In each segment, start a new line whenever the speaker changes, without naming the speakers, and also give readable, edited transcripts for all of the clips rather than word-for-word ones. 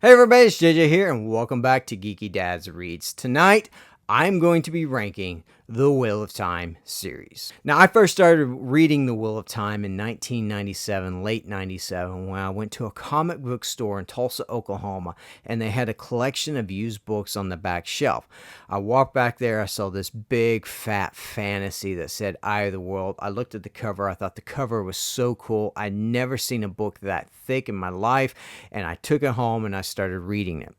Hey everybody, it's JJ here, and welcome back to Geeky Dad's Reads. Tonight, I'm going to be ranking the Wheel of Time series. Now, I first started reading the Wheel of Time in 1997, late 97, when I went to a comic book store in Tulsa, Oklahoma, and they had a collection of used books on the back shelf. I walked back there, I saw this big, fat fantasy that said Eye of the World. I looked at the cover, I thought the cover was so cool. I'd never seen a book that thick in my life, and I took it home and I started reading it.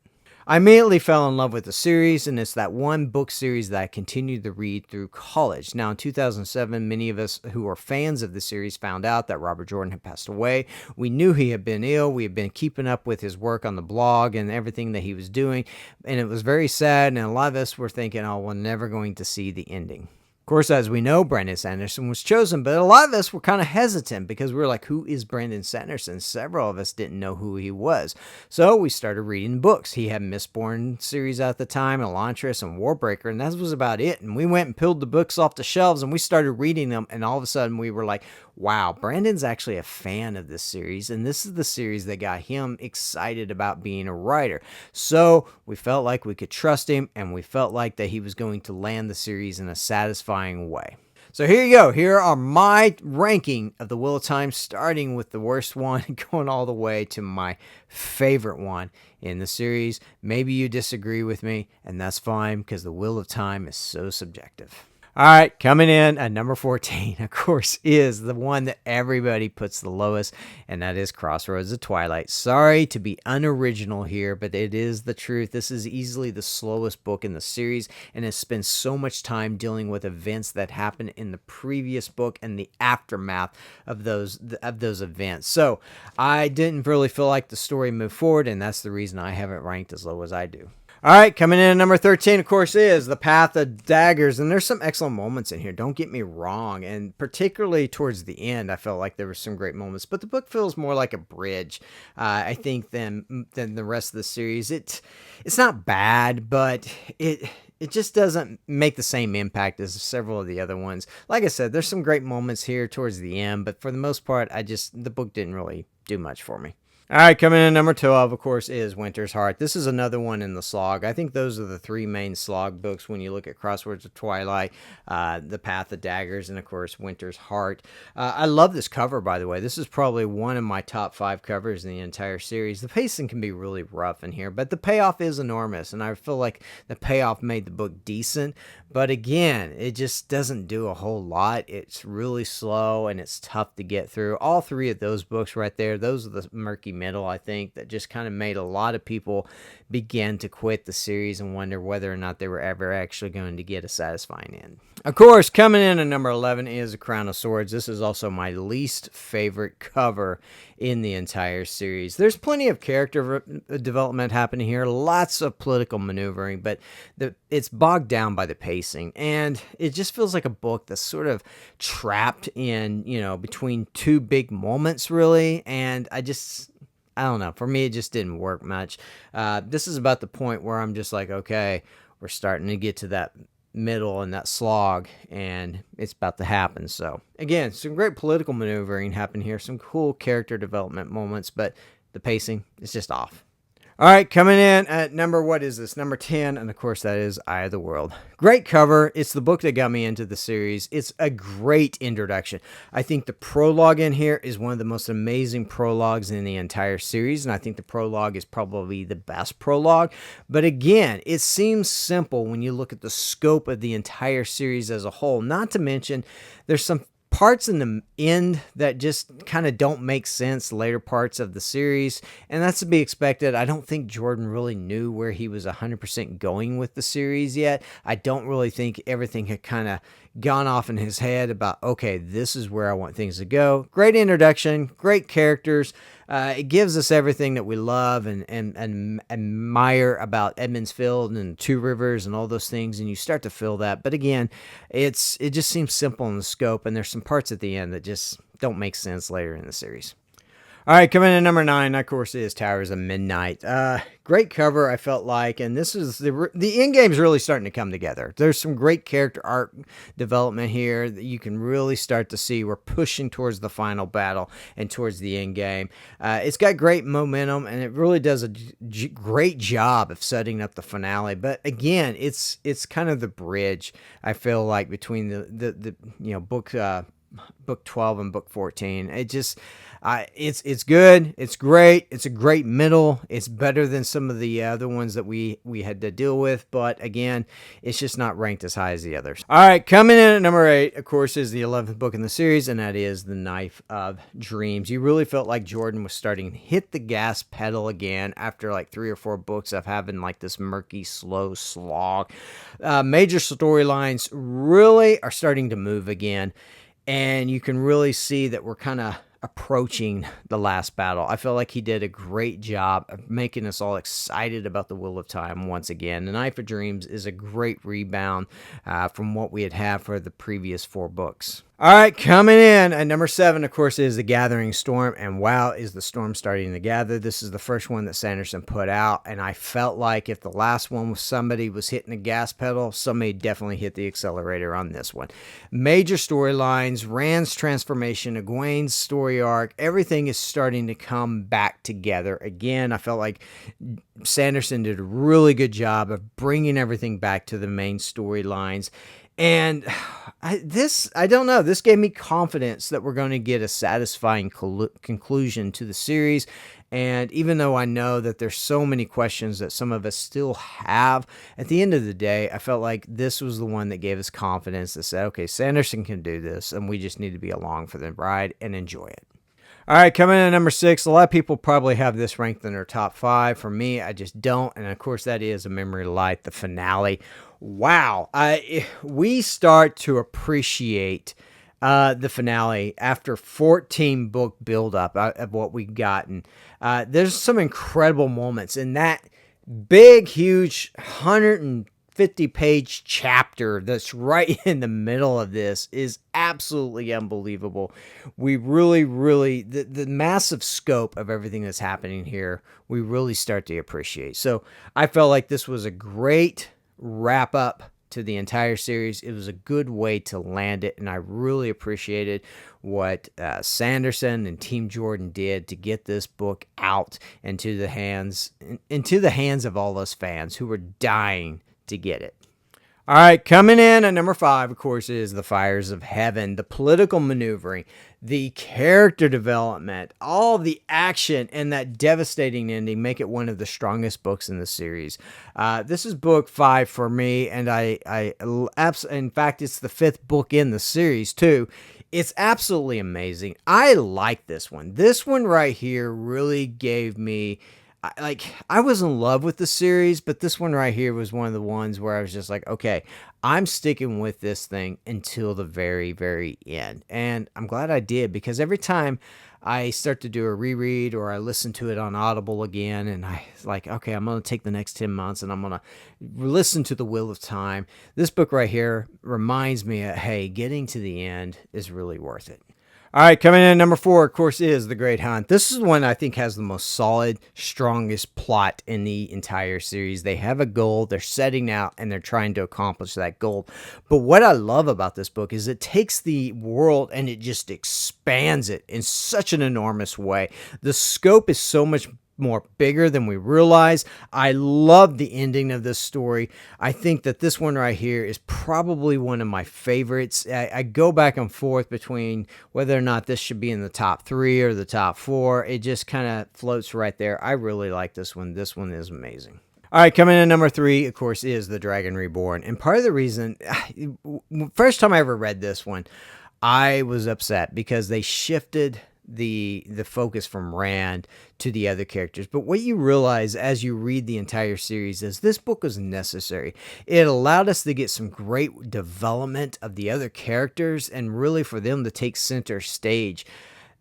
I immediately fell in love with the series, and it's that one book series that I continued to read through college. Now, in 2007, many of us who are fans of the series found out that Robert Jordan had passed away. We knew he had been ill. We had been keeping up with his work on the blog and everything that he was doing, and it was very sad, and a lot of us were thinking, oh, we're never going to see the ending. Of course, as we know, Brandon Sanderson was chosen, but a lot of us were kind of hesitant because we were like, who is Brandon Sanderson? Several of us didn't know who he was. So we started reading books. He had Mistborn series at the time, Elantris and Warbreaker, and that was about it. And we went and peeled the books off the shelves and we started reading them, and all of a sudden we were like, wow, Brandon's actually a fan of this series, and this is the series that got him excited about being a writer. So we felt like we could trust him, and we felt like that he was going to land the series in a satisfying way. So here you go. Here are my ranking of the Wheel of Time, starting with the worst one and going all the way to my favorite one in the series. Maybe you disagree with me, and that's fine because the Wheel of Time is so subjective. All right, coming in at number 14, of course, is the one that everybody puts the lowest, and that is Crossroads of Twilight. Sorry to be unoriginal here, but it is the truth. This is easily the slowest book in the series, and it spends so much time dealing with events that happened in the previous book and the aftermath of those events. So I didn't really feel like the story moved forward, and that's the reason I have it ranked as low as I do. All right, coming in at number 13, of course, is The Path of Daggers, and there's some excellent moments in here, don't get me wrong, and particularly towards the end, I felt like there were some great moments, but the book feels more like a bridge, I think, than the rest of the series. It's not bad, but it just doesn't make the same impact as several of the other ones. Like I said, there's some great moments here towards the end, but for the most part, the book didn't really do much for me. All right, coming in at number 12, of course, is Winter's Heart. This is another one in the slog. I think those are the three main slog books when you look at Crossroads of Twilight, The Path of Daggers, and, of course, Winter's Heart. I love this cover, by the way. This is probably one of my top 5 covers in the entire series. The pacing can be really rough in here, but the payoff is enormous, and I feel like the payoff made the book decent. But again, it just doesn't do a whole lot. It's really slow, and it's tough to get through. All three of those books right there, those are the murky middle, I think, that just kind of made a lot of people begin to quit the series and wonder whether or not they were ever actually going to get a satisfying end. Of course, coming in at number 11 is A Crown of Swords. This is also my least favorite cover in the entire series. There's plenty of character development happening here, lots of political maneuvering, but it's bogged down by the pacing, and it just feels like a book that's sort of trapped in, between two big moments, really, and I don't know. For me, it just didn't work much. This is about the point where I'm just like, okay, we're starting to get to that middle and that slog, and it's about to happen. So again, some great political maneuvering happened here, some cool character development moments, but the pacing is just off. All right, coming in at number 10, and of course that is Eye of the World. Great cover. It's the book that got me into the series. It's a great introduction. I think the prologue in here is one of the most amazing prologues in the entire series, and I think the prologue is probably the best prologue. But again, it seems simple when you look at the scope of the entire series as a whole, not to mention there's some parts in the end that just kind of don't make sense, later parts of the series, and that's to be expected. I don't think Jordan really knew where he was 100% going with the series yet. I don't really think everything had kind of gone off in his head about, okay, this is where I want things to go. Great introduction, great characters. It gives us everything that we love and admire about Edmund's Field and Two Rivers and all those things, and you start to feel that. But again, it just seems simple in the scope, and there's some parts at the end that just don't make sense later in the series. All right, coming in number 9, of course, is Towers of Midnight. Great cover, I felt like, and this is the end game's really starting to come together. There's some great character arc development here that you can really start to see. We're pushing towards the final battle and towards the end game. It's got great momentum, and it really does a great job of setting up the finale. But again, it's kind of the bridge, I feel like, between the book 12 and book 14. It's good. It's great. It's a great middle. It's better than some of the other ones that we had to deal with. But again, it's just not ranked as high as the others. All right, coming in at number 8, of course, is the 11th book in the series, and that is The Knife of Dreams. You really felt like Jordan was starting to hit the gas pedal again after like 3 or 4 books of having like this murky, slow slog. Major storylines really are starting to move again. And you can really see that we're kind of approaching the last battle. I feel like he did a great job of making us all excited about the Wheel of Time once again. The Knife of Dreams is a great rebound from what we had for the previous 4 books. All right, coming in at number 7, of course, is The Gathering Storm. And wow, is the storm starting to gather. This is the first one that Sanderson put out. And I felt like if the last one was somebody was hitting the gas pedal, somebody definitely hit the accelerator on this one. Major storylines, Rand's transformation, Egwene's story arc, everything is starting to come back together. Again, I felt like Sanderson did a really good job of bringing everything back to the main storylines. And I don't know, this gave me confidence that we're going to get a satisfying conclusion to the series. And even though I know that there's so many questions that some of us still have, at the end of the day, I felt like this was the one that gave us confidence that said, okay, Sanderson can do this, and we just need to be along for the ride and enjoy it. All right, coming in at number 6, a lot of people probably have this ranked in their top 5. For me, I just don't. And of course, that is A Memory of Light, the finale. Wow. We start to appreciate the finale after 14 book buildup of what we've gotten. There's some incredible moments in that big, huge 150-page chapter that's right in the middle of this is absolutely unbelievable. We really, the massive scope of everything that's happening here, we really start to appreciate. So I felt like this was a great wrap up to the entire series. It was a good way to land it, and I really appreciated what Sanderson and Team Jordan did to get this book out into the hands of all us fans who were dying to get it. All right, coming in at number 5, of course, is The Fires of Heaven. The political maneuvering, the character development, all the action, and that devastating ending make it one of the strongest books in the series. This is book 5 for me, and in fact, it's the 5th book in the series too. It's absolutely amazing. I like this one. This one right here really gave me... I was in love with the series, but this one right here was one of the ones where I was just like, okay, I'm sticking with this thing until the very, very end. And I'm glad I did, because every time I start to do a reread or I listen to it on Audible again, and I like, okay, I'm going to take the next 10 months and I'm going to listen to The Wheel of Time. This book right here reminds me, hey, getting to the end is really worth it. All right, coming in at number 4, of course, is The Great Hunt. This is one I think has the most solid, strongest plot in the entire series. They have a goal, they're setting out, and they're trying to accomplish that goal. But what I love about this book is it takes the world and it just expands it in such an enormous way. The scope is so much more bigger than we realize. I love the ending of this story. I think that this one right here is probably one of my favorites. I go back and forth between whether or not this should be in the top 3 or the top 4. It just kind of floats right there. I really like this one. This one is amazing. All right, coming in at number 3, of course, is The Dragon Reborn. And part of the reason, first time I ever read this one, I was upset because they shifted the focus from Rand to the other characters. But what you realize as you read the entire series is this book was necessary. It allowed us to get some great development of the other characters and really for them to take center stage.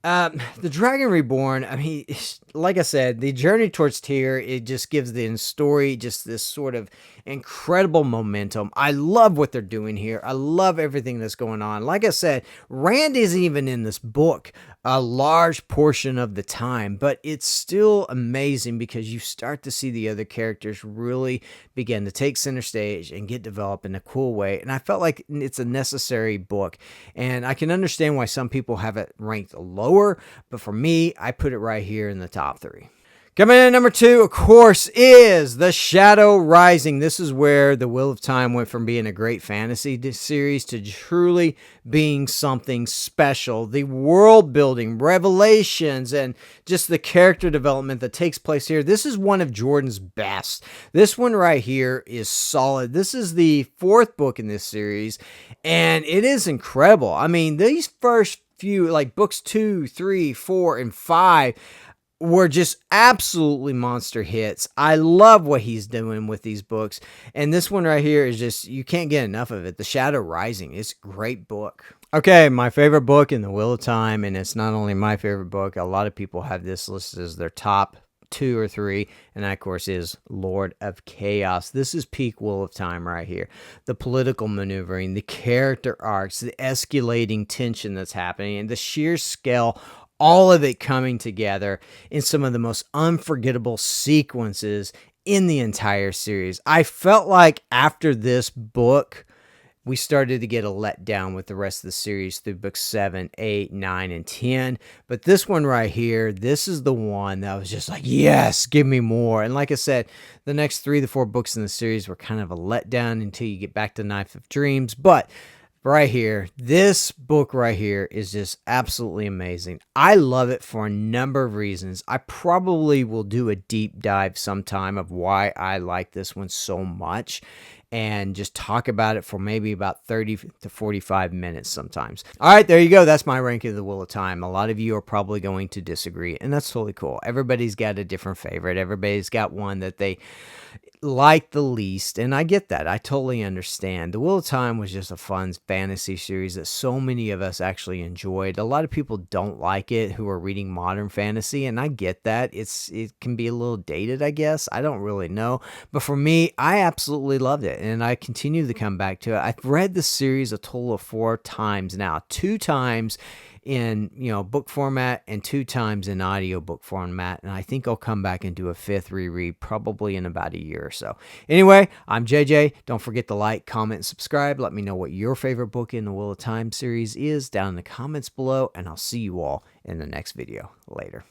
The Dragon Reborn, I mean, like I said, the journey towards Tyr, it just gives the story just this sort of incredible momentum. I love what they're doing here. I love everything that's going on. Like I said, Rand isn't even in this book. a large portion of the time, but it's still amazing because you start to see the other characters really begin to take center stage and get developed in a cool way. And I felt like it's a necessary book, and I can understand why some people have it ranked lower, but for me, I put it right here in the top 3. Coming in at number 2, of course, is The Shadow Rising. This is where The Wheel of Time went from being a great fantasy series to truly being something special. The world building, revelations, and just the character development that takes place here. This is one of Jordan's best. This one right here is solid. This is the 4th book in this series, and it is incredible. I mean, these first few, like books 2, 3, 4, and 5, were just absolutely monster hits. I love what he's doing with these books. And this one right here is just, you can't get enough of it. The Shadow Rising. It's a great book. Okay, my favorite book in The Wheel of Time, and it's not only my favorite book, a lot of people have this listed as their top 2 or 3, and that, of course, is Lord of Chaos. This is peak Wheel of Time right here. The political maneuvering, the character arcs, the escalating tension that's happening, and the sheer scale, all of it coming together in some of the most unforgettable sequences in the entire series. I felt like after this book, we started to get a letdown with the rest of the series through books 7, 8, 9, and 10. But this one right here, this is the one that was just like, yes, give me more. And like I said, the next 3 to 4 books in the series were kind of a letdown until you get back to Knife of Dreams. But right here, this book right here is just absolutely amazing. I love it for a number of reasons. I probably will do a deep dive sometime of why I like this one so much, and just talk about it for maybe about 30 to 45 minutes sometimes. All right, there you go. That's my ranking of The Wheel of Time. A lot of you are probably going to disagree, and that's totally cool. Everybody's got a different favorite. Everybody's got one that they like the least, and I get that. I totally understand. The Wheel of Time was just a fun fantasy series that so many of us actually enjoyed. A lot of people don't like it who are reading modern fantasy, and I get that. It can be a little dated, I guess. I don't really know, but for me, I absolutely loved it, and I continue to come back to it. I've read the series a total of 4 times now. 2 times in book format and 2 times in audiobook format, and I think I'll come back and do a 5th reread probably in about a year or so. Anyway, I'm JJ. Don't forget to like, comment, and subscribe. Let me know what your favorite book in the Wheel of Time series is down in the comments below, and I'll see you all in the next video. Later.